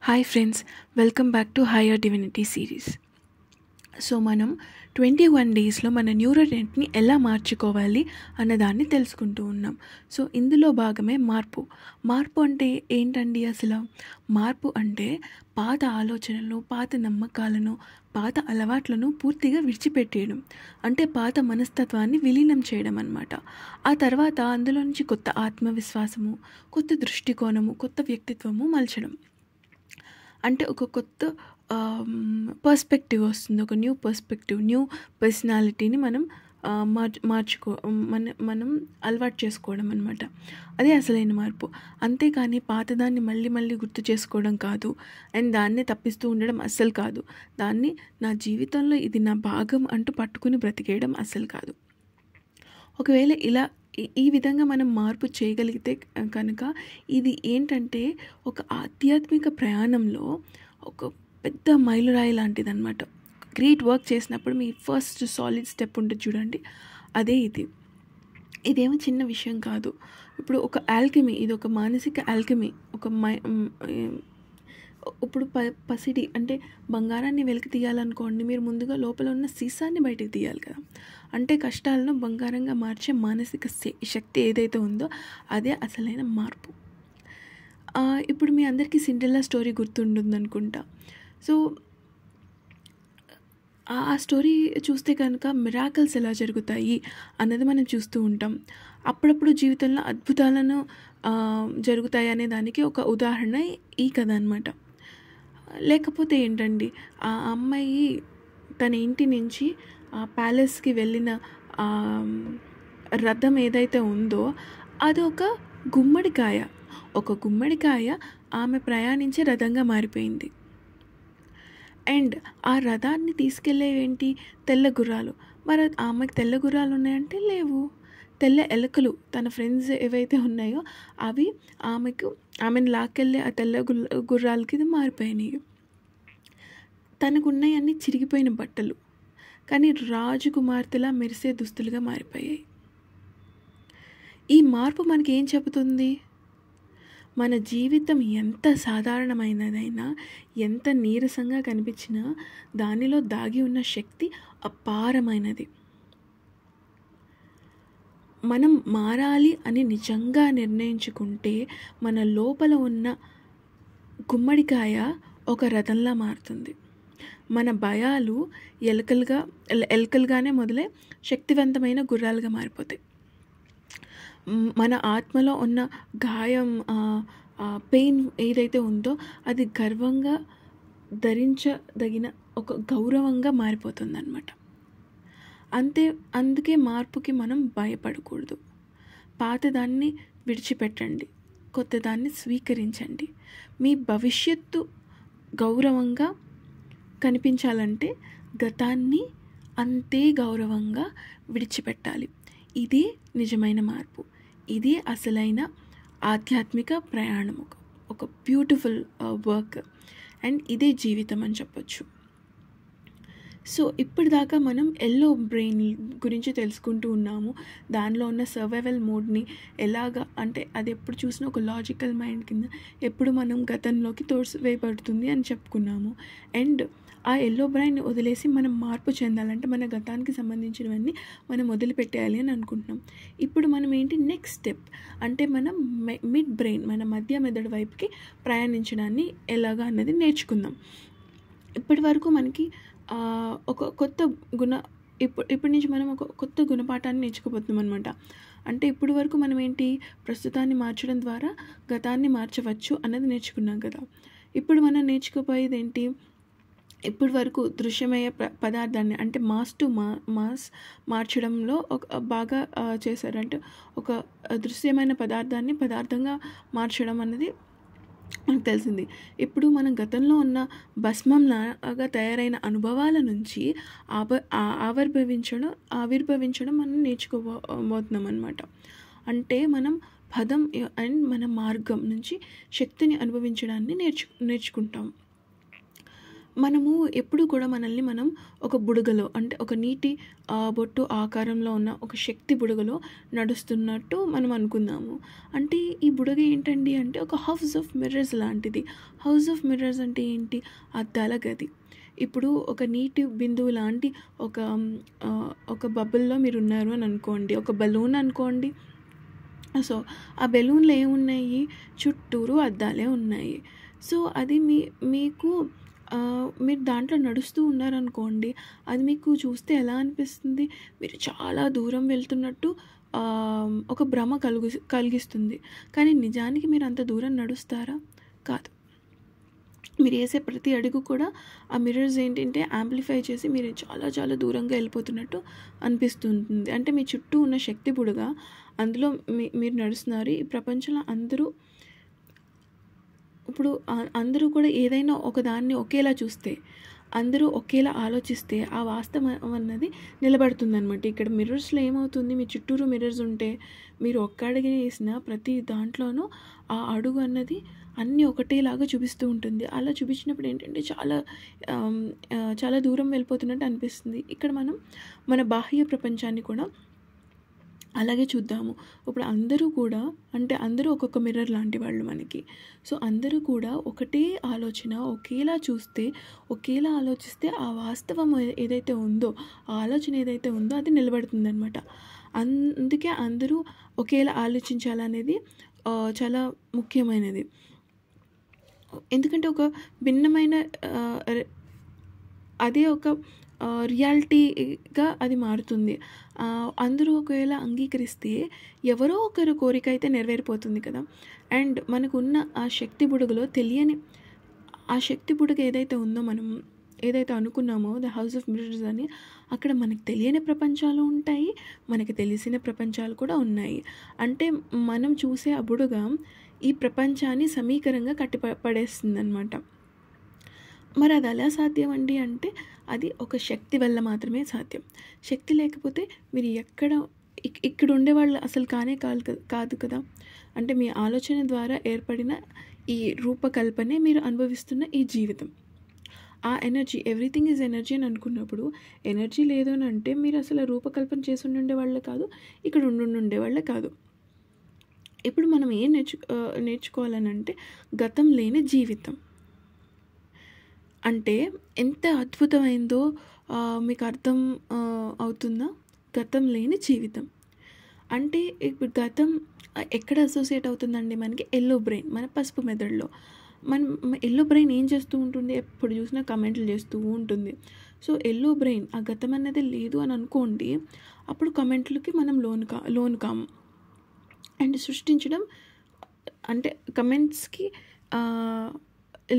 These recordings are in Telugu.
Hi friends, welcome back to hire divinity series. So మనం 21 డేస్లో మన న్యూరల్ నెట్ని ఎలా మార్చుకోవాలి అన్నదాన్ని తెలుసుకుంటూ ఉన్నాం. సో ఇందులో భాగమే మార్పు అంటే ఏంటండి అసలు? మార్పు అంటే పాత ఆలోచనలు, పాత నమ్మకాలను, పాత అలవాట్లను పూర్తిగా విడిచిపెట్టేయడం. అంటే పాత మనస్తత్వాన్ని విలీనం చేయడం అన్నమాట. ఆ తర్వాత అందులో నుంచి కొత్త ఆత్మవిశ్వాసము, కొత్త దృష్టికోణము, కొత్త వ్యక్తిత్వము మలచడం. అంటే ఒక కొత్త పర్స్పెక్టివ్ వస్తుంది, ఒక న్యూ పర్స్పెక్టివ్, న్యూ పర్సనాలిటీని మనం మనం అలవాటు చేసుకోవడం అనమాట. అదే అసలైన మార్పు. అంతేకాని పాతదాన్ని మళ్ళీ మళ్ళీ గుర్తు చేసుకోవడం కాదు, అండ్ దాన్నే తప్పిస్తూ ఉండడం అస్సలు కాదు. దాన్ని నా జీవితంలో ఇది నా భాగం అంటూ పట్టుకుని బ్రతికేయడం అస్సలు కాదు. ఒకవేళ ఇలా ఈ విధంగా మనం మార్పు చేయగలిగితే కనుక ఇది ఏంటంటే ఒక ఆధ్యాత్మిక ప్రయాణంలో ఒక పెద్ద మైలురాయి లాంటిది అనమాట. గ్రేట్ వర్క్ చేసినప్పుడు మీ ఫస్ట్ సాలిడ్ స్టెప్ ఉంటుంది చూడండి, అదే ఇది. ఇదేమో చిన్న విషయం కాదు. ఇప్పుడు ఒక ఆల్కెమీ, ఇది ఒక మానసిక ఆల్కెమీ. ఇప్పుడు పసిడి అంటే బంగారాన్ని వెలికి తీయాలనుకోండి, మీరు ముందుగా లోపల ఉన్న సీసాన్ని బయటకు తీయాలి కదా. అంటే కష్టాలను బంగారంగా మార్చే మానసిక శక్తి ఏదైతే ఉందో అదే అసలైన మార్పు. ఇప్పుడు మీ అందరికీ సిండ్రెల్లా స్టోరీ గుర్తుంటుంది అనుకుంటా. సో ఆ స్టోరీ చూస్తే కనుక మిరాకిల్స్ ఎలా జరుగుతాయి అన్నది మనం చూస్తూ ఉంటాం. అప్పుడప్పుడు జీవితంలో అద్భుతాలను జరుగుతాయి అనే దానికి ఒక ఉదాహరణ ఈ కథ అనమాట. లేకపోతే ఏంటండి, ఆ అమ్మాయి తన ఇంటి నుంచి ఆ ప్యాలెస్కి వెళ్ళిన రథం ఏదైతే ఉందో అది ఒక గుమ్మడికాయ ఆమె ప్రయాణించే రథంగా మారిపోయింది. అండ్ ఆ రథాన్ని తీసుకెళ్ళేవేంటి? తెల్ల గుర్రాలు. మరి ఆమెకు తెల్ల గుర్రాలు ఉన్నాయంటే లేవు. తెల్ల ఎలుకలు, తన ఫ్రెండ్స్ ఏవైతే ఉన్నాయో అవి ఆమెను లాక్కెళ్ళే ఆ తెల్ల గుర్రాలకి ఇది మారిపోయినాయి. తనకున్నాయి అన్నీ చిరిగిపోయిన బట్టలు, కానీ రాజకుమార్తెలా మెరిసే దుస్తులుగా మారిపోయాయి. ఈ మార్పు మనకి ఏం చెబుతుంది? మన జీవితం ఎంత సాధారణమైనదైనా, ఎంత నీరసంగా కనిపించినా దానిలో దాగి ఉన్న శక్తి అపారమైనది. మనం మారాలి అని నిజంగా నిర్ణయించుకుంటే మన లోపల ఉన్న గుమ్మడికాయ ఒక రథంలా మారుతుంది. మన భయాలు ఎలుకలుగానే మొదలై శక్తివంతమైన గుర్రాలుగా మారిపోతాయి. మన ఆత్మలో ఉన్న గాయం, పెయిన్ ఏదైతే ఉందో అది గర్వంగా ధరించదగిన ఒక గౌరవంగా మారిపోతుంది అన్నమాట. అందుకే మార్పుకి మనం భయపడకూడదు. పాతదాన్ని విడిచిపెట్టండి, కొత్తదాన్ని స్వీకరించండి. మీ భవిష్యత్తు గౌరవంగా కనిపించాలంటే గతాన్ని అంతే గౌరవంగా విడిచిపెట్టాలి. ఇదే నిజమైన మార్పు. ఇదే అసలైన ఆధ్యాత్మిక ప్రయాణం, ఒక బ్యూటిఫుల్ వర్క్, అండ్ ఇదే జీవితం అని చెప్పొచ్చు. సో ఇప్పటిదాకా మనం ఎల్లో బ్రెయిన్ గురించి తెలుసుకుంటూ ఉన్నాము. దానిలో ఉన్న సర్వైవల్ మోడ్ని ఎలాగా, అంటే అది ఎప్పుడు చూసినా ఒక లాజికల్ మైండ్ కింద ఎప్పుడు మనం గతంలోకి తోసివేయబడుతుంది అని చెప్పుకున్నాము. అండ్ ఆ ఎల్లో బ్రెయిన్ వదిలేసి మనం మార్పు చెందాలంటే మన గతానికి సంబంధించినవన్నీ మనం వదిలిపెట్టేయాలి అని అనుకుంటున్నాం. ఇప్పుడు మనం ఏంటి నెక్స్ట్ స్టెప్ అంటే మనం మిడ్ బ్రెయిన్, మన మధ్య మెదడు వైపుకి ప్రయాణించడాన్ని ఎలాగా అన్నది నేర్చుకుందాం. ఇప్పటి వరకు మనకి ఒక కొత్త ఇప్పటి నుంచి మనం ఒక కొత్త గుణపాఠాన్ని నేర్చుకోబోతున్నాం అనమాట. అంటే ఇప్పటి వరకు మనం ఏంటి, ప్రస్తుతాన్ని మార్చడం ద్వారా గతాన్ని మార్చవచ్చు అన్నది నేర్చుకున్నాం కదా. ఇప్పుడు మనం నేర్చుకోపోయేది ఏంటి? ఇప్పటి వరకు దృశ్యమయ్యే పదార్థాన్ని, అంటే మాస్ టు మాస్ మార్చడంలో బాగా చేశారు. అంటే ఒక దృశ్యమైన పదార్థంగా మార్చడం అన్నది మనకు తెలిసింది. ఇప్పుడు మనం గతంలో ఉన్న భస్మంలాగా తయారైన అనుభవాల నుంచి ఆవిర్భవించడం మనం నేర్చుకోబోతున్నాం అన్నమాట. అంటే మనం పదం అండ్ మన మార్గం నుంచి శక్తిని అనుభవించడాన్ని నేర్చుకుంటాం. మనము ఎప్పుడు కూడా మనల్ని మనం ఒక బుడగలో, అంటే ఒక నీటి బొట్టు ఆకారంలో ఉన్న ఒక శక్తి బుడగలో నడుస్తున్నట్టు మనం అనుకుందాము. అంటే ఈ బుడగ ఏంటండి అంటే ఒక హౌస్ ఆఫ్ మిర్రర్స్ లాంటిది. హౌస్ ఆఫ్ మిర్రర్స్ అంటే ఏంటి? అద్దాల గది. ఇప్పుడు ఒక నీటి బిందువు లాంటి ఒక ఒక బబుల్లో మీరు ఉన్నారు అని అనుకోండి, ఒక బలూన్ అనుకోండి. సో ఆ బెలూన్లో ఏమున్నాయి? చుట్టూరు అద్దాలే ఉన్నాయి. సో అది మీకు మీరు దాంట్లో నడుస్తూ ఉన్నారనుకోండి, అది మీకు చూస్తే ఎలా అనిపిస్తుంది? మీరు చాలా దూరం వెళ్తున్నట్టు ఒక భ్రమ కలిగిస్తుంది. కానీ నిజానికి మీరు అంత దూరం నడుస్తారా? కాదు. మీరు వేసే ప్రతి అడుగు కూడా ఆ మిర్రర్స్ ఏంటంటే యాంప్లిఫై చేసి మీరు చాలా చాలా దూరంగా వెళ్ళిపోతున్నట్టు అనిపిస్తుంటుంది. అంటే మీ చుట్టూ ఉన్న శక్తి బుడగ అందులో మీరు నడుస్తున్నారు. ఈ ప్రపంచంలో ఇప్పుడు అందరూ కూడా ఏదైనా ఒకదాన్ని ఒకేలా చూస్తే, అందరూ ఒకేలా ఆలోచిస్తే ఆ వాస్తవం అన్నది నిలబడుతుందనమాట. ఇక్కడ మిర్రర్స్లో ఏమవుతుంది? మీ చుట్టూరు మిర్రర్స్ ఉంటే మీరు ఒక్క అడుగు వేసిన ప్రతి దాంట్లోనూ ఆ అడుగు అన్నది అన్నీ ఒకటేలాగా చూపిస్తూ ఉంటుంది. అలా చూపించినప్పుడు ఏంటంటే చాలా దూరం వెళ్ళిపోతున్నట్టు అనిపిస్తుంది. ఇక్కడ మనం మన బాహ్య ప్రపంచాన్ని కూడా అలాగే చూద్దాము. ఇప్పుడు అందరూ కూడా అందరూ ఒక్కొక్క మిర్రర్ లాంటి వాళ్ళు మనకి. సో అందరూ కూడా ఒకటే ఆలోచన, ఒకేలా ఆలోచిస్తే ఆ వాస్తవం ఏదైతే ఉందో, ఆ ఆలోచన ఏదైతే ఉందో అది నిలబడుతుందనమాట. అందుకే అందరూ ఒకేలా ఆలోచించాలనేది చాలా ముఖ్యమైనది. ఎందుకంటే ఒక భిన్నమైన అదే ఒక రియాలిటీగా అది మారుతుంది. అందరూ ఒకవేళ అంగీకరిస్తే ఎవరో ఒకరు కోరిక అయితే నెరవేరిపోతుంది కదా. అండ్ మనకున్న ఆ శక్తి బుడగలో తెలియని ఆ శక్తి బుడగ ఏదైతే ఉందో, మనం ఏదైతే అనుకున్నామో ద హౌస్ ఆఫ్ మిర్రర్స్ అని, అక్కడ మనకు తెలియని ప్రపంచాలు ఉంటాయి, మనకి తెలిసిన ప్రపంచాలు కూడా ఉన్నాయి. అంటే మనం చూసే ఆ బుడగ ఈ ప్రపంచాన్ని సమీకరంగా పడేస్తుంది అనమాట. మరి అది ఎలా సాధ్యం అండి అంటే అది ఒక శక్తి వల్ల మాత్రమే సాధ్యం. శక్తి లేకపోతే మీరు ఇక్కడ ఉండేవాళ్ళు అసలు కాదు కదా. అంటే మీ ఆలోచన ద్వారా ఏర్పడిన ఈ రూపకల్పనే మీరు అనుభవిస్తున్న ఈ జీవితం. ఆ ఎనర్జీ, ఎవ్రీథింగ్ ఈజ్ ఎనర్జీ అని అనుకున్నప్పుడు, ఎనర్జీ లేదు అని అంటే మీరు అసలు రూపకల్పన చేసి ఉండేవాళ్ళే కాదు, ఇక్కడ ఉండేవాళ్ళే కాదు. ఇప్పుడు మనం ఏం నేర్చుకోవాలని అంటే గతం లేని జీవితం అంటే ఎంత అద్భుతమైందో మీకు అర్థం అవుతుందా? గతం లేని జీవితం అంటే ఇప్పుడు గతం ఎక్కడ అసోసియేట్ అవుతుందండి మనకి? ఎల్లో బ్రెయిన్, మన పసుపు మెదడులో. ఎల్లో బ్రెయిన్ ఏం చేస్తూ ఉంటుంది? ఎప్పుడు చూసినా కమెంట్లు చేస్తూ ఉంటుంది. సో ఎల్లో బ్రెయిన్, ఆ గతం అనేది లేదు అని అనుకోండి, అప్పుడు కమెంట్లకి మనం లోను కాము. అండ్ సృష్టించడం అంటే కమెంట్స్కి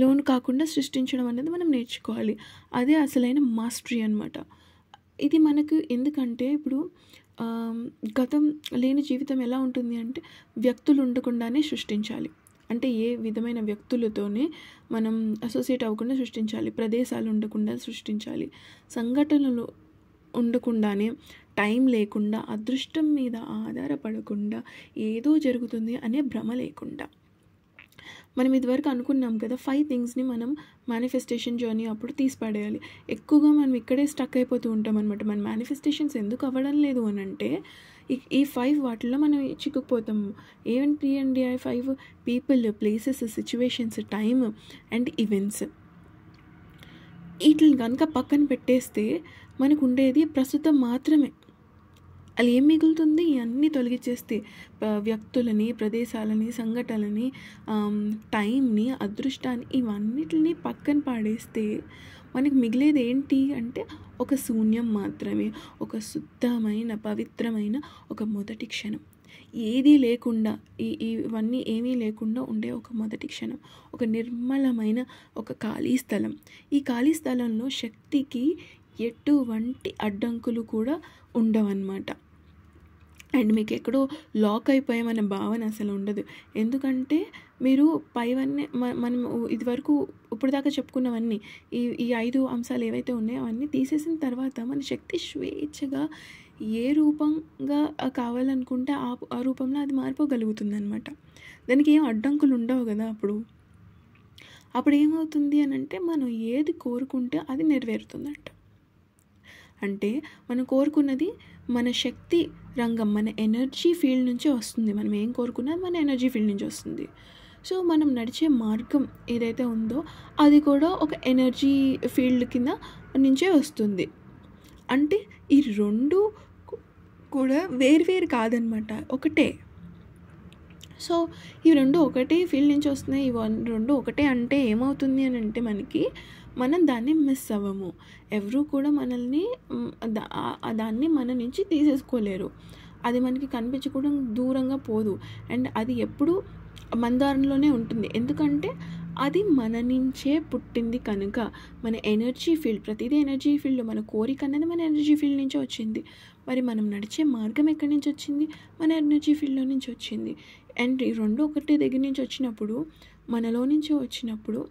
లోన్ కాకుండా సృష్టించడం అనేది మనం నేర్చుకోవాలి. అదే అసలైన మాస్టరీ అనమాట. ఇది మనకు ఎందుకంటే ఇప్పుడు గతం లేని జీవితం ఎలా ఉంటుంది అంటే వ్యక్తులు ఉండకుండానే సృష్టించాలి. అంటే ఏ విధమైన వ్యక్తులతోనే మనం అసోసియేట్ అవ్వకుండా సృష్టించాలి, ప్రదేశాలు ఉండకుండా సృష్టించాలి, సంఘటనలు ఉండకుండానే, టైం లేకుండా, అదృష్టం మీద ఆధారపడకుండా, ఏదో జరుగుతుంది అనే భ్రమ లేకుండా. మనం ఇదివరకు అనుకున్నాం కదా 5 థింగ్స్ని మనం మేనిఫెస్టేషన్ జర్నీ అప్పుడు తీసిపడేయాలి. ఎక్కువగా మనం ఇక్కడే స్టక్ అయిపోతూ ఉంటాం అనమాట. మన మేనిఫెస్టేషన్స్ ఎందుకు అవ్వడం లేదు అని అంటే ఈ 5 వాటిల్లో మనం చిక్కుకుపోతాము. ఏంటి అండి ఆ 5? People, places, situations, time and events. వీటిని కనుక పక్కన పెట్టేస్తే మనకు ఉండేది ప్రస్తుతం మాత్రమే. అది ఏం మిగులుతుంది? ఇవన్నీ తొలగించేస్తే వ్యక్తులని, ప్రదేశాలని, సంఘటనలని, టైంని, అదృష్టాన్ని, ఇవన్నిటిని పక్కన పాడేస్తే మనకి మిగిలేది ఏంటి అంటే ఒక శూన్యం మాత్రమే. ఒక శుద్ధమైన, పవిత్రమైన ఒక మొదటి క్షణం. ఏదీ లేకుండా, ఇవన్నీ ఏమీ లేకుండా ఉండే ఒక మొదటి క్షణం, ఒక నిర్మలమైన ఒక ఖాళీ స్థలం. ఈ ఖాళీ స్థలంలో శక్తికి ఎటువంటి అడ్డంకులు కూడా ఉండవన్నమాట. అండ్ మీకు ఎక్కడో లాక్ అయిపోయామనే భావన అసలు ఉండదు. ఎందుకంటే మీరు పైవన్నీ మనం ఇదివరకు ఇప్పుడు దాకా చెప్పుకున్నవన్నీ, ఈ 5 అంశాలు ఏవైతే ఉన్నాయో అవన్నీ తీసేసిన తర్వాత మన శక్తి స్వేచ్ఛగా ఏ రూపంగా కావాలనుకుంటే ఆ రూపంలో అది మారిపోగలుగుతుంది అనమాట. దానికి ఏం అడ్డంకులు ఉండవు కదా. అప్పుడు అప్పుడు ఏమవుతుంది అని అంటే మనం ఏది కోరుకుంటే అది నెరవేరుతుందంట. అంటే మనం కోరుకున్నది మన శక్తి రంగం, మన ఎనర్జీ ఫీల్డ్ నుంచే వస్తుంది. మనం ఏం కోరుకున్నా మన ఎనర్జీ ఫీల్డ్ నుంచి వస్తుంది. సో మనం నడిచే మార్గం ఏదైతే ఉందో అది కూడా ఒక ఎనర్జీ ఫీల్డ్ కింద నుంచే వస్తుంది. అంటే ఈ రెండు కూడా వేరు కాదనమాట, ఒకటే. సో ఈ రెండు ఒకటే ఫీల్డ్ నుంచి వస్తున్నాయి, రెండు ఒకటే అంటే ఏమవుతుంది అని అంటే మనం దాన్ని మిస్ అవ్వము. ఎవరు కూడా మనల్ని దాన్ని మన నుంచి తీసేసుకోలేరు. అది మనకి కనిపించకుండా దూరంగా పోదు. అండ్ అది ఎప్పుడు మన దారిలోనే ఉంటుంది. ఎందుకంటే అది మన నుంచే పుట్టింది కనుక. మన ఎనర్జీ ఫీల్డ్, ప్రతిదీ ఎనర్జీ ఫీల్డ్. మన కోరిక అనేది మన ఎనర్జీ ఫీల్డ్ నుంచే వచ్చింది. మరి మనం నడిచే మార్గం ఎక్కడి నుంచి వచ్చింది? మన ఎనర్జీ ఫీల్డ్లో నుంచి వచ్చింది. అండ్ ఈ రెండు ఒకటి దగ్గర నుంచి వచ్చినప్పుడు, మనలో నుంచి వచ్చినప్పుడు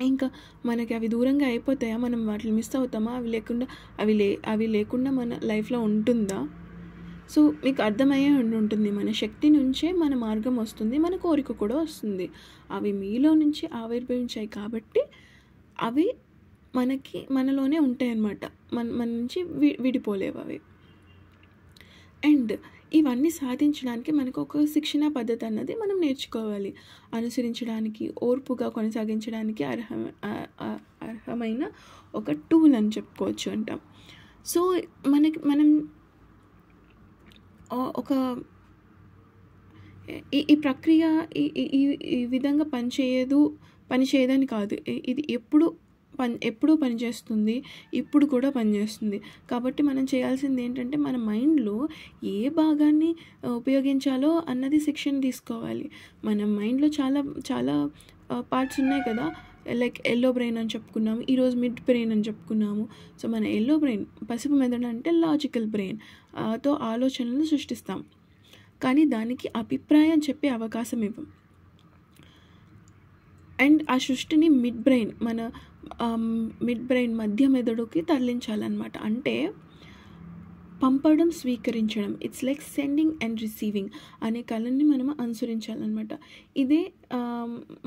ఇంకా మనకి అవి దూరంగా అయిపోతాయా? మనం వాటిని మిస్ అవుతామా? అవి లేకుండా మన లైఫ్లో ఉంటుందా? సో మీకు అర్థమయ్యే ఉంటుంది, మన శక్తి నుంచే మన మార్గం వస్తుంది, మన కోరిక కూడా వస్తుంది. అవి మీలో నుంచి ఆవిర్భవించాయి కాబట్టి అవి మనలోనే ఉంటాయి అన్నమాట. మన నుంచి విడిపోలేవు అవి. అండ్ ఇవన్నీ సాధించడానికి మనకు ఒక శిక్షణ పద్ధతి అన్నది మనం నేర్చుకోవాలి. అనుసరించడానికి, ఓర్పుగా కొనసాగించడానికి అర్హమైన ఒక టూల్ అని చెప్పుకోవచ్చు అంటాం. సో మనం ఒక ఈ ప్రక్రియ ఈ విధంగా పనిచేయదని కాదు. ఇది ఎప్పుడూ పనిచేస్తుంది, ఇప్పుడు కూడా పనిచేస్తుంది. కాబట్టి మనం చేయాల్సింది ఏంటంటే మన మైండ్లో ఏ భాగాన్ని ఉపయోగించాలో అన్నది శిక్షణ తీసుకోవాలి. మన మైండ్లో చాలా పార్ట్స్ ఉన్నాయి కదా. లైక్ ఎల్లో బ్రెయిన్ అని చెప్పుకున్నాము, ఈరోజు మిడ్ బ్రెయిన్ అని చెప్పుకున్నాము. సో మన ఎల్లో బ్రెయిన్, పసుపు మెదడు అంటే లాజికల్ బ్రెయిన్ తో ఆలోచనలు సృష్టిస్తాం. కానీ దానికి అభిప్రాయం చెప్పే అవకాశం ఇవ్వం. అండ్ ఆ సృష్టిని మన మిడ్ బ్రెయిన్ మధ్య మెదడుకి తరలించాలన్నమాట. అంటే పంపడం, స్వీకరించడం, it's like sending and receiving అనే కళని మనం అనుసరించాలన్నమాట. ఇదే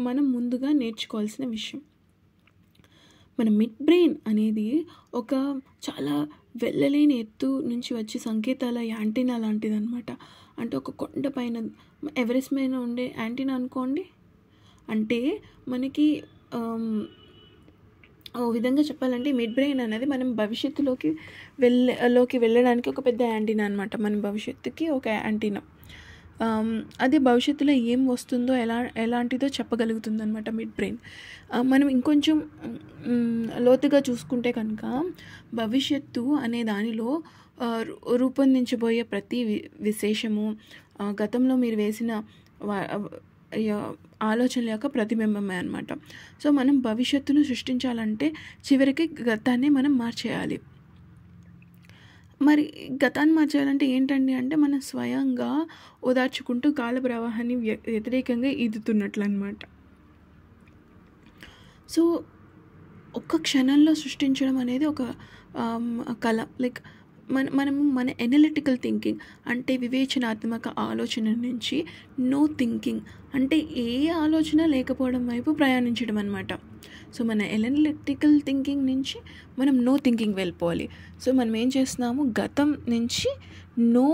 మనం ముందుగా నేర్చుకోవాల్సిన విషయం. మన మిడ్ బ్రెయిన్ అనేది ఒక చాలా వెళ్ళలేని ఎత్తు నుంచి వచ్చే సంకేతాల యాంటీనా లాంటిది అనమాట. అంటే ఒక కొండ పైన, ఎవరెస్ట్ పైన ఉండే యాంటీనా అనుకోండి. అంటే మనకి ఓ విధంగా చెప్పాలంటే మిడ్ బ్రెయిన్ అనేది మనం భవిష్యత్తులోకి వెళ్ళడానికి ఒక పెద్ద యాంటీనా అనమాట. మన భవిష్యత్తుకి ఒక యాంటీనా. అది భవిష్యత్తులో ఏం వస్తుందో ఎలాంటిదో చెప్పగలుగుతుంది అనమాట మిడ్ బ్రెయిన్. మనం ఇంకొంచెం లోతుగా చూసుకుంటే కనుక భవిష్యత్తు అనే దానిలో రూపొందించబోయే ప్రతి విశేషము గతంలో మీరు వేసిన ఆలోచనల యొక్క ప్రతిబింబమే అనమాట. సో మనం భవిష్యత్తును సృష్టించాలంటే చివరికి గతాన్ని మనం మార్చేయాలి. మరి గతాన్ని మార్చేయాలంటే ఏంటండి అంటే మనం స్వయంగా ఓదార్చుకుంటూ కాల ప్రవాహాన్ని వ్యతిరేకంగా ఈదుతున్నట్లు అనమాట. సో ఒక్క క్షణంలో సృష్టించడం అనేది ఒక కళ. లైక్ మన ఎనలిటికల్ థింకింగ్ అంటే వివేచనాత్మక ఆలోచన నుంచి నో థింకింగ్ అంటే ఏ ఆలోచన లేకపోవడం వైపు ప్రయాణించడం అనమాట. సో మన ఎనలిటికల్ థింకింగ్ నుంచి మనం నో థింకింగ్ వెళ్ళిపోవాలి. సో మనం ఏం చేస్తున్నాము, గతం నుంచి నో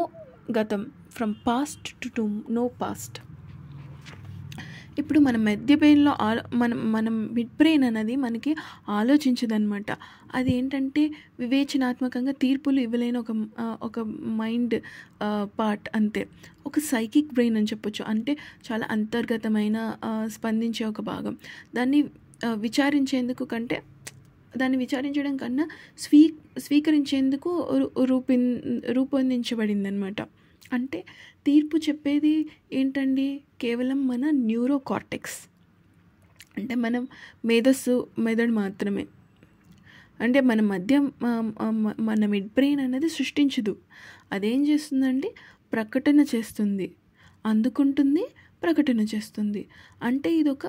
గతం, from past to know past. ఇప్పుడు మన మధ్య బ్రెయిన్లో మనం మిడ్ బ్రెయిన్ అనేది మనకి ఆలోచించదనమాట. అది ఏంటంటే వివేచనాత్మకంగా తీర్పులు ఇవ్వలేని ఒక మైండ్ పార్ట్ అంతే. ఒక సైకిక్ బ్రెయిన్ అని చెప్పొచ్చు. అంటే చాలా అంతర్గతమైన స్పందించే ఒక భాగం. దాన్ని విచారించడం కన్నా స్వీకరించేందుకు రూపొందించబడిందనమాట. అంటే తీర్పు చెప్పేది ఏంటండి, కేవలం మన న్యూరో కార్టెక్స్ అంటే మనం మెదడు మాత్రమే. అంటే మన మిడ్ బ్రెయిన్ అనేది సృష్టించదు. అదేం చేస్తుందంటే ప్రకటన చేస్తుంది, అందుకుంటుంది, ప్రకటన చేస్తుంది. అంటే ఇది ఒక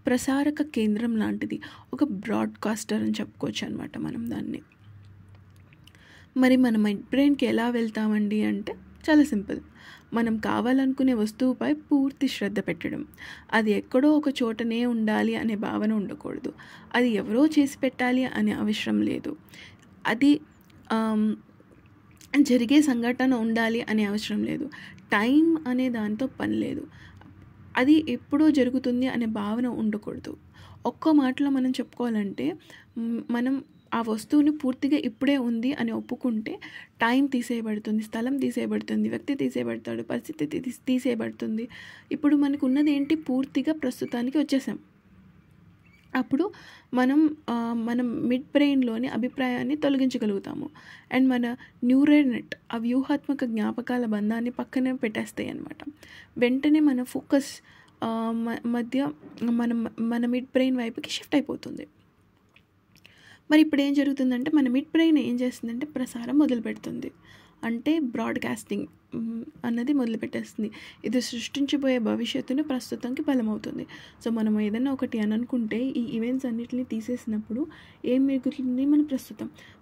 ప్రసారక కేంద్రం లాంటిది, ఒక బ్రాడ్కాస్టర్ అని చెప్పుకోవచ్చు అనమాట మనం దాన్ని. మరి మన మిడ్ బ్రెయిన్కి ఎలా వెళ్తామండి అంటే చాలా సింపుల్. మనం కావాలనుకునే వస్తువుపై పూర్తి శ్రద్ధ పెట్టడం. అది ఎక్కడో ఒక చోటనే ఉండాలి అనే భావన ఉండకూడదు. అది ఎవరో చేసి పెట్టాలి అనే అవసరం లేదు. అది జరిగే సంఘటన ఉండాలి అనే అవసరం లేదు. టైం అనే దాంతో పని లేదు. అది ఎప్పుడో జరుగుతుంది అనే భావన ఉండకూడదు. ఒక్క మాటలో మనం చెప్పుకోవాలంటే, మనం ఆ వస్తువుని పూర్తిగా ఇప్పుడే ఉంది అని ఒప్పుకుంటే టైం తీసేయబడుతుంది, స్థలం తీసేయబడుతుంది, వ్యక్తి తీసేయబడతాడు, పరిస్థితి తీసేయబడుతుంది. ఇప్పుడు మనకు ఉన్నది ఏంటి? పూర్తిగా ప్రస్తుతానికి వచ్చేసాం. అప్పుడు మనం మిడ్ బ్రెయిన్లోని అభిప్రాయాన్ని తొలగించగలుగుతాము. అండ్ మన న్యూరల్ నెట్ ఆ వ్యూహాత్మక జ్ఞాపకాల బంధాన్ని పక్కనే పెట్టేస్తాయి అన్నమాట. వెంటనే మన ఫోకస్ మధ్య మన మిడ్ బ్రెయిన్ వైపుకి షిఫ్ట్ అయిపోతుంది. మరి ఇప్పుడు ఏం జరుగుతుందంటే, మన మిడ్ బ్రెయిన్ ఏం చేస్తుందంటే ప్రసారం మొదలు పెడుతుంది. అంటే బ్రాడ్కాస్టింగ్ అన్నది మొదలుపెట్టేస్తుంది. ఇది సృష్టించబోయే భవిష్యత్తును ప్రస్తుతంకి బలమవుతుంది. సో మనం ఏదైనా ఒకటి అని అనుకుంటే ఈ ఈవెంట్స్ అన్నిటిని తీసేసినప్పుడు ఏం మిగులుతుంది?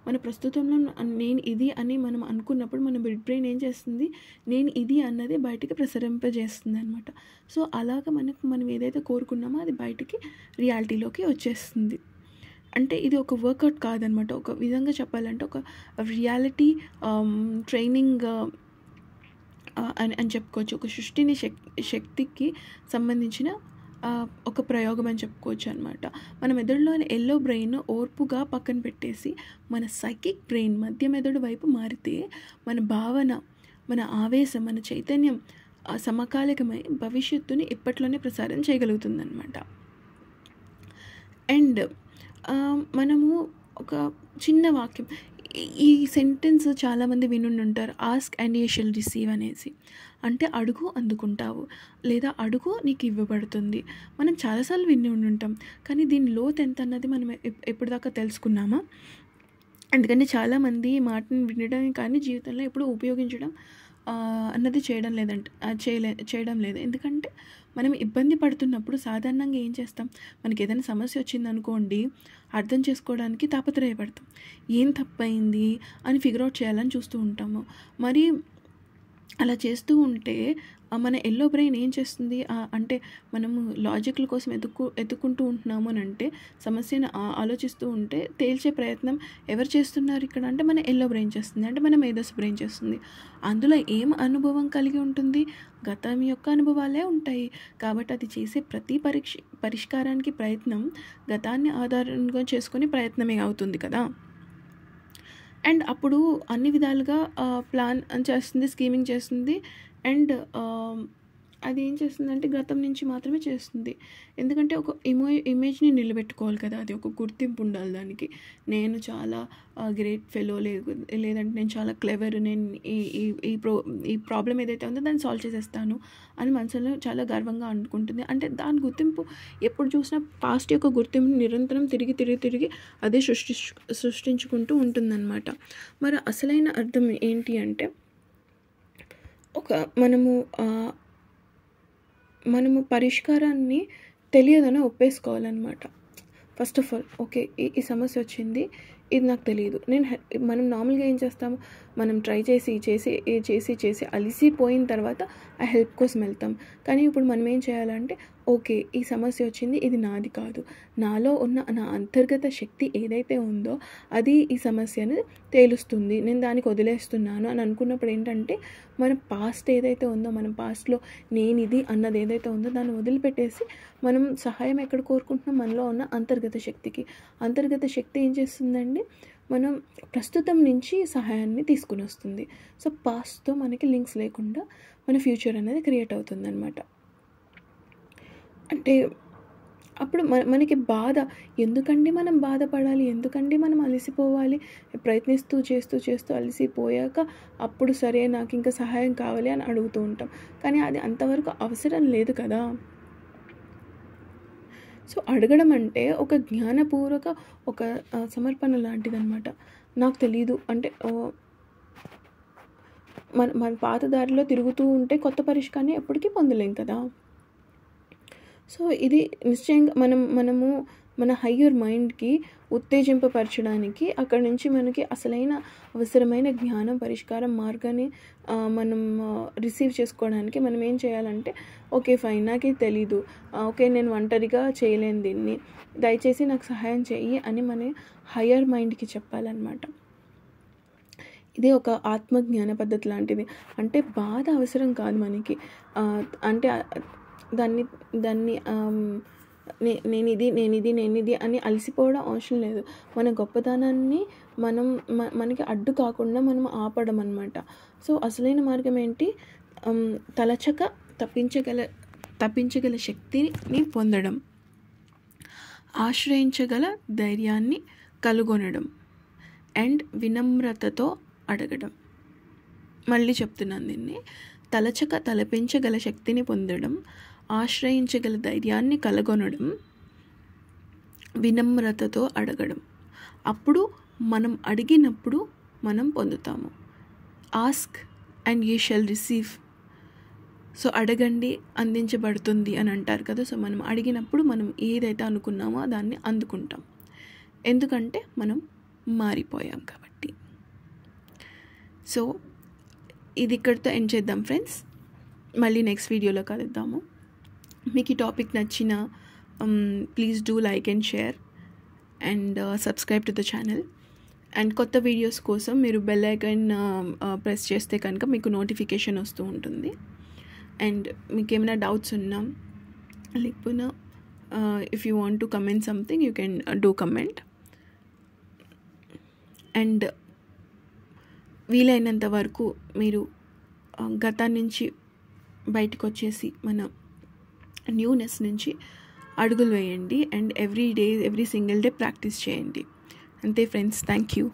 మన ప్రస్తుతంలో నేను ఇది అని మనం అనుకున్నప్పుడు మన మిడ్ బ్రెయిన్ ఏం చేస్తుంది? నేను ఇది అన్నది బయటికి ప్రసరింపజేస్తుంది అనమాట. సో అలాగా మనం ఏదైతే కోరుకున్నామో అది బయటికి రియాలిటీలోకి వచ్చేస్తుంది. అంటే ఇది ఒక వర్కౌట్ కాదనమాట. ఒక విధంగా చెప్పాలంటే ఒక రియాలిటీ ట్రైనింగ్ అని చెప్పుకోవచ్చు. ఒక సృష్టిని శక్తికి సంబంధించిన ఒక ప్రయోగం అని చెప్పుకోవచ్చు అనమాట. మన మెదడులోని ఎల్లో బ్రెయిన్ ఓర్పుగా పక్కన పెట్టేసి మన సైకిక్ బ్రెయిన్ మధ్య మెదడు వైపు మారితే మన భావన, మన ఆవేశం, మన చైతన్యం సమకాలికమై భవిష్యత్తుని ఇప్పట్లోనే ప్రసారం చేయగలుగుతుందన్నమాట. అండ్ మనము ఒక చిన్న వాక్యం, ఈ సెంటెన్స్ చాలామంది వినుంటారు, ask and you shall receive అనేసి. అంటే అడుగు అందుకుంటావు, లేదా అడుగు నీకు ఇవ్వబడుతుంది. మనం చాలాసార్లు విని ఉంటాం, కానీ దీని లోతు ఎంత అన్నది మనం ఎప్పటిదాకా తెలుసుకున్నామా? ఎందుకంటే చాలామంది ఈ మాటను వినడం కానీ జీవితంలో ఎప్పుడు ఉపయోగించడం అన్నది చేయడం లేదు. ఎందుకంటే మనం ఇబ్బంది పడుతున్నప్పుడు సాధారణంగా ఏం చేస్తాం? మనకి ఏదైనా సమస్య వచ్చిందనుకోండి, అర్థం చేసుకోవడానికి తాపత్రయపడతాం. ఏం తప్పైంది అని ఫిగర్ అవుట్ చేయాలని చూస్తూ ఉంటాము. మరి అలా చేస్తూ ఉంటే మన ఎల్లో బ్రెయిన్ ఏం చేస్తుంది అంటే, మనము లాజిక్ల కోసం ఎత్తుకుంటూ ఉంటున్నాము అని అంటే, సమస్యను ఆలోచిస్తూ ఉంటే తేల్చే ప్రయత్నం ఎవరు చేస్తున్నారు ఇక్కడ అంటే మన ఎల్లో బ్రెయిన్ చేస్తుంది, అంటే మన మేధస్సు బ్రెయిన్ చేస్తుంది. అందులో ఏం అనుభవం కలిగి ఉంటుంది? గతం యొక్క అనుభవాలే ఉంటాయి. కాబట్టి అది చేసే ప్రతి పరిష్కారానికి ప్రయత్నం గతాన్ని ఆధారంగా చేసుకొని ప్రయత్నమే అవుతుంది కదా. అండ్ అప్పుడు అన్ని విధాలుగా ప్లాన్ చేస్తుంది, స్కీమింగ్ చేస్తుంది. అండ్ అది ఏం చేస్తుందంటే గతం నుంచి మాత్రమే చేస్తుంది. ఎందుకంటే ఒక ఇమేజ్ని నిలబెట్టుకోవాలి కదా, అది ఒక గుర్తింపు ఉండాలి దానికి. నేను చాలా గ్రేట్ ఫెలో, లేదంటే నేను చాలా క్లెవర్, నేను ఈ ప్రాబ్లం ఏదైతే ఉందో దాన్ని సాల్వ్ చేసేస్తాను అని మనసులో చాలా గర్వంగా అనుకుంటుంది. అంటే దాని గుర్తింపు ఎప్పుడు చూసినా పాస్ట్ యొక్క గుర్తింపు నిరంతరం తిరిగి అదే సృష్టించుకుంటూ ఉంటుందన్నమాట. మరి అసలైన అర్థం ఏంటి అంటే, మనము పరిష్కారాన్ని తెలియదని ఒప్పేసుకోవాలన్నమాట. ఫస్ట్ ఆఫ్ ఆల్, ఓకే, ఈ సమస్య వచ్చింది, ఇది నాకు తెలియదు. మనం నార్మల్గా ఏం చేస్తాము? మనం ట్రై చేసి అలిసిపోయిన తర్వాత ఆ హెల్ప్ కోసం వెళ్తాం. కానీ ఇప్పుడు మనం ఏం చేయాలంటే, ఓకే, ఈ సమస్య వచ్చింది, ఇది నాది కాదు, నాలో ఉన్న నా అంతర్గత శక్తి ఏదైతే ఉందో అది ఈ సమస్యను తేలుస్తుంది, నేను దానికి వదిలేస్తున్నాను అని అనుకున్నప్పుడు ఏంటంటే, మన పాస్ట్ ఏదైతే ఉందో, మన పాస్ట్లో నేను ఇది అన్నది ఏదైతే ఉందో దాన్ని వదిలిపెట్టేసి మనం సహాయం ఎక్కడ కోరుకుంటున్నాం? మనలో ఉన్న అంతర్గత శక్తికి. అంతర్గత శక్తి ఏం చేస్తుందండి? మనం ప్రస్తుతం నుంచి సహాయాన్ని తీసుకుని వస్తుంది. సో పాస్ట్తో మనకి లింక్స్ లేకుండా మన ఫ్యూచర్ అనేది క్రియేట్ అవుతుంది అనమాట. అంటే అప్పుడు మనకి బాధ, ఎందుకండి మనం బాధపడాలి, ఎందుకండి మనం అలసిపోవాలి? ప్రయత్నిస్తూ చేస్తూ అలసిపోయాక అప్పుడు సరే నాకు ఇంకా సహాయం కావాలి అని అడుగుతూ ఉంటాం. కానీ అది అంతవరకు అవసరం లేదు కదా. సో అడగడం అంటే ఒక జ్ఞానపూర్వక ఒక సమర్పణ లాంటిదన్నమాట. నాకు తెలీదు అంటే మన పాత దారిలో తిరుగుతూ ఉంటే కొత్త పరిష్కారాన్ని ఎప్పటికీ పొందలేం కదా. సో ఇది నిశ్చయంగా మనము మన హయ్యర్ మైండ్కి ఉత్తేజింపపరచడానికి అక్కడి నుంచి మనకి అసలైన అవసరమైన జ్ఞానం, పరిష్కారం, మార్గాన్ని మనం రిసీవ్ చేసుకోవడానికి మనం ఏం చేయాలంటే, ఓకే ఫైన్, నాకు ఇది తెలీదు, ఓకే నేను ఒంటరిగా చేయలేను దీన్ని, దయచేసి నాకు సహాయం చెయ్యి అని మన హయ్యర్ మైండ్కి చెప్పాలన్నమాట. ఇది ఒక ఆత్మజ్ఞాన పద్ధతి లాంటిది. అంటే బాధ అవసరం కాదు మనకి. అంటే దాన్ని నేనిది అని అలసిపోవడం అవసరం లేదు. మన గొప్పతనాన్ని మనకి అడ్డు కాకుండా మనం ఆపడం అన్నమాట. సో అసలైన మార్గం ఏంటి? తలచక తప్పించగల శక్తిని పొందడం, ఆశ్రయించగల ధైర్యాన్ని కనుగొనడం అండ్ వినమ్రతతో అడగడం. మళ్ళీ చెప్తున్నాను దీన్ని. తలపించగల శక్తిని పొందడం, ఆశ్రయించగల ధైర్యాన్ని కనుగొనడం, వినమ్రతతో అడగడం. అప్పుడు మనం అడిగినప్పుడు మనం పొందుతాము. Ask and you shall receive. So అడగండి అందించబడుతుంది అని అంటారు కదా. సో మనం అడిగినప్పుడు మనం ఏదైతే అనుకున్నామో దాన్ని అందుకుంటాం. ఎందుకంటే మనం మారిపోయాం కాబట్టి. సో ఇది ఇక్కడితో ఎండ్ చేద్దాం ఫ్రెండ్స్. మళ్ళీ నెక్స్ట్ వీడియోలో కలుద్దాము. మీకు ఈ టాపిక్ నచ్చిన please do like and share and subscribe to the channel. And కొత్త వీడియోస్ కోసం మీరు బెల్ ఐకాన్ ప్రెస్ చేస్తే కనుక మీకు నోటిఫికేషన్ వస్తూ ఉంటుంది. అండ్ మీకు ఏమైనా డౌట్స్ ఉన్నా లేకపోయినా if you want to comment something you can do comment. And వీలైనంత వరకు మీరు గతాన్ని నుంచి బయటకు వచ్చేసి మన న్యూనెస్ నుంచి అడుగులు వేయండి. And every single day practice చేయండి. అంతే ఫ్రెండ్స్. Thank you.